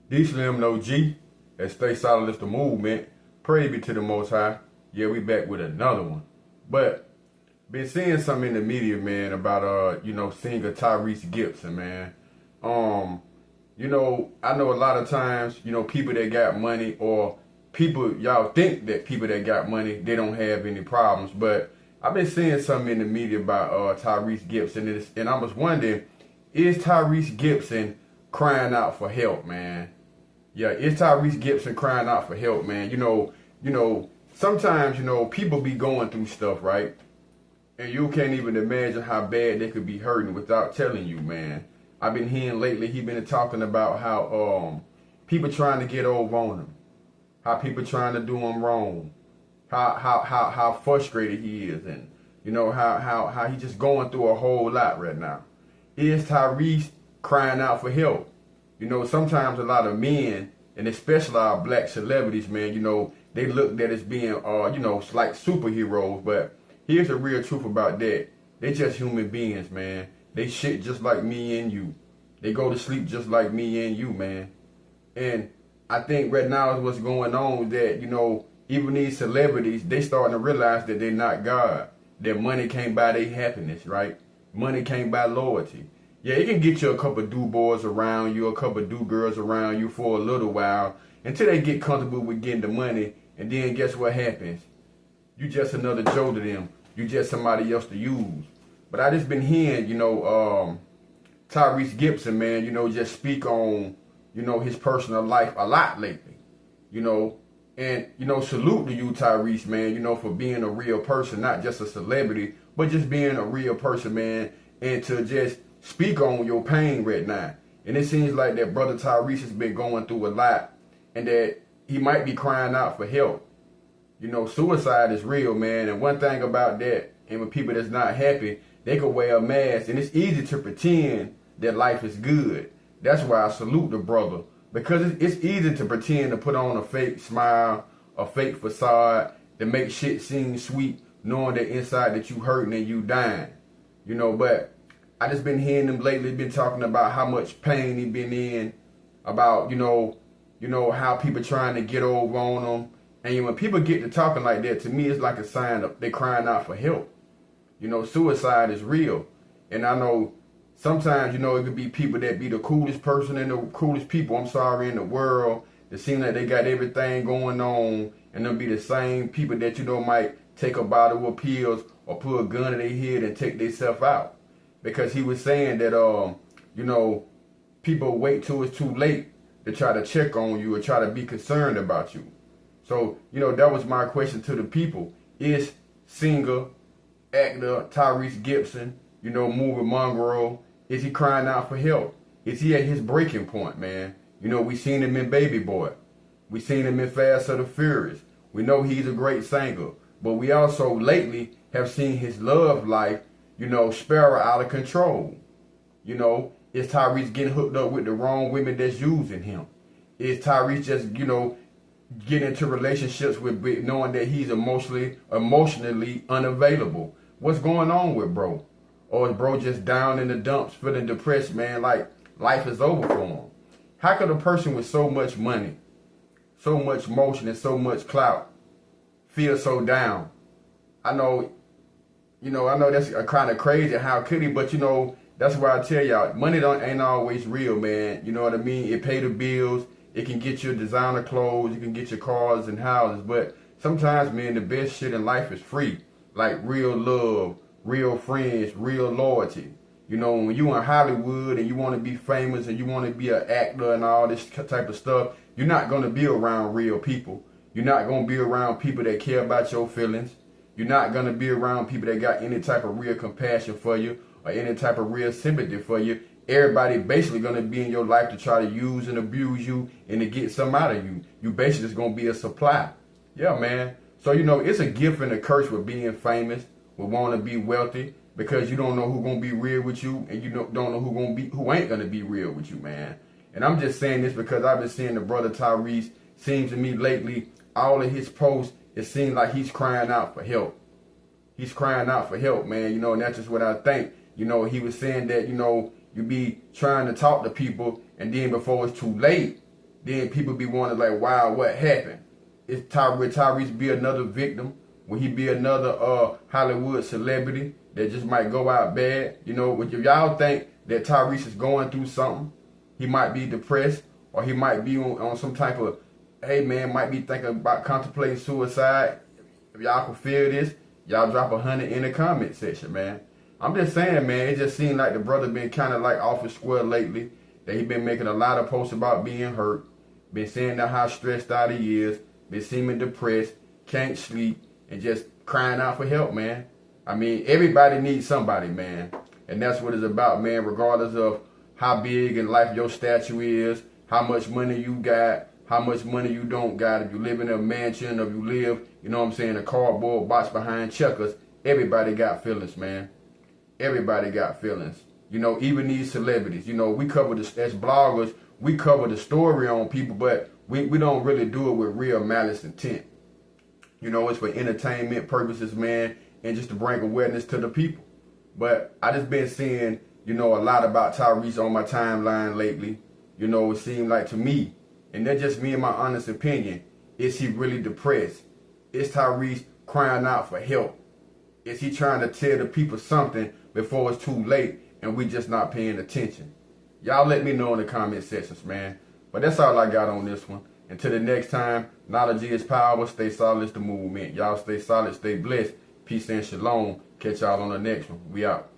DEESLIMDAOG, and Stay Solid is the movement. Praise be to the Most High. Yeah, we back with another one. But been seeing something in the media, man, about singer Tyrese Gibson, man. I know a lot of times, people that got money, or people, y'all think that people that got money, they don't have any problems. But I've been seeing something in the media about Tyrese Gibson, and I was wondering, is Tyrese Gibson crying out for help, man? Yeah, is Tyrese Gibson crying out for help, man? Sometimes, people be going through stuff, right? And you can't even imagine how bad they could be hurting without telling you, man. I've been hearing lately, he been talking about how people trying to get over on him, how people trying to do him wrong, how frustrated he is, and how he just going through a whole lot right now. Is Tyrese crying out for help? Sometimes a lot of men, and especially our black celebrities, man, they looked at as being, like superheroes. But here's the real truth about that. They just human beings, man. They shit just like me and you. They go to sleep just like me and you, man. And I think right now is what's going on is that, even these celebrities, they starting to realize that they're not God. That money can't buy their happiness, right? Money can't buy loyalty. Yeah, it can get you a couple of do-boys around you, a couple of do-girls around you for a little while until they get comfortable with getting the money, and then guess what happens? You just another Joe to them. You just somebody else to use. But I just been hearing, Tyrese Gibson, man, just speak on, his personal life a lot lately, and, salute to you, Tyrese, man, for being a real person, not just a celebrity, but just being a real person, man, and to just speak on your pain right now. And it seems like that brother Tyrese has been going through a lot, and that he might be crying out for help. Suicide is real, man. And one thing about that, and with people that's not happy, they can wear a mask, and it's easy to pretend that life is good. That's why I salute the brother, because it's easy to pretend to put on a fake smile, a fake facade, to make shit seem sweet, knowing that inside that you hurting and you dying. But I just been hearing him lately, been talking about how much pain he been in, about, how people trying to get over on him. And when people get to talking like that, to me, it's like a sign of they crying out for help. Suicide is real. And I know sometimes, it could be people that be the coolest person and the coolest people, in the world, that seem like they got everything going on, and they'll be the same people that, might take a bottle of pills or put a gun in their head and take themselves out. Because he was saying that, people wait till it's too late to try to check on you or try to be concerned about you. So, that was my question to the people. Is singer, actor Tyrese Gibson, moving mongrel, is he crying out for help? Is he at his breaking point, man? We seen him in Baby Boy. We seen him in Fast and the Furious. We know he's a great singer. But we also lately have seen his love life, spiral out of control. Is Tyrese getting hooked up with the wrong women that's using him? Is Tyrese just, getting into relationships with knowing that he's emotionally unavailable? What's going on with bro? Or is bro just down in the dumps, feeling depressed, man, like life is over for him? How could a person with so much money, so much motion, and so much clout feel so down? I know that's kind of crazy. How could he? But that's why I tell y'all, money ain't always real, man. You know what I mean? It pay the bills. It can get you designer clothes. It can get you cars and houses. But sometimes, man, the best shit in life is free. Like real love, real friends, real loyalty. When you in Hollywood and you want to be famous and you want to be an actor and all this type of stuff, you're not going to be around real people. You're not going to be around people that care about your feelings. You're not going to be around people that got any type of real compassion for you or any type of real sympathy for you. Everybody basically going to be in your life to try to use and abuse you and to get some out of you. You basically just going to be a supply. Yeah, man. So, it's a gift and a curse with being famous, with wanting to be wealthy, because you don't know who's going to be real with you, and you don't know who ain't going to be real with you, man. And I'm just saying this because I've been seeing the brother Tyrese, seems to me lately, all of his posts, it seems like he's crying out for help. He's crying out for help, man, and that's just what I think. He was saying that, you be trying to talk to people, and then before it's too late, then people be wondering like, wow, what happened? Will Tyrese be another victim? Will he be another Hollywood celebrity that just might go out bad? You know, if y'all think that Tyrese is going through something, he might be depressed, or he might be on some type of, hey man, might be thinking about contemplating suicide. If y'all can feel this, y'all drop 100 in the comment section, man. I'm just saying, man, it just seemed like the brother been kind of like off his square lately. That he been making a lot of posts about being hurt, been saying that how stressed out he is, been seeming depressed, can't sleep, and just crying out for help, man. I mean, everybody needs somebody, man. And that's what it's about, man, regardless of how big in life your statue is, how much money you got, how much money you don't got, if you live in a mansion, or if you live, you know what I'm saying, a cardboard box behind checkers, everybody got feelings, man. Everybody got feelings. You know, even these celebrities, you know, we cover this as bloggers, we cover the story on people, but we don't really do it with real malice intent. You know, it's for entertainment purposes, man, and just to bring awareness to the people. But I just been seeing, you know, a lot about Tyrese on my timeline lately. You know, it seemed like to me, and that's just me and my honest opinion, is he really depressed? Is Tyrese crying out for help? Is he trying to tell the people something before it's too late and we just not paying attention? Y'all let me know in the comment sections, man. But that's all I got on this one. Until the next time, knowledge is power. Stay solid is the movement. Y'all stay solid, stay blessed. Peace and shalom. Catch y'all on the next one. We out.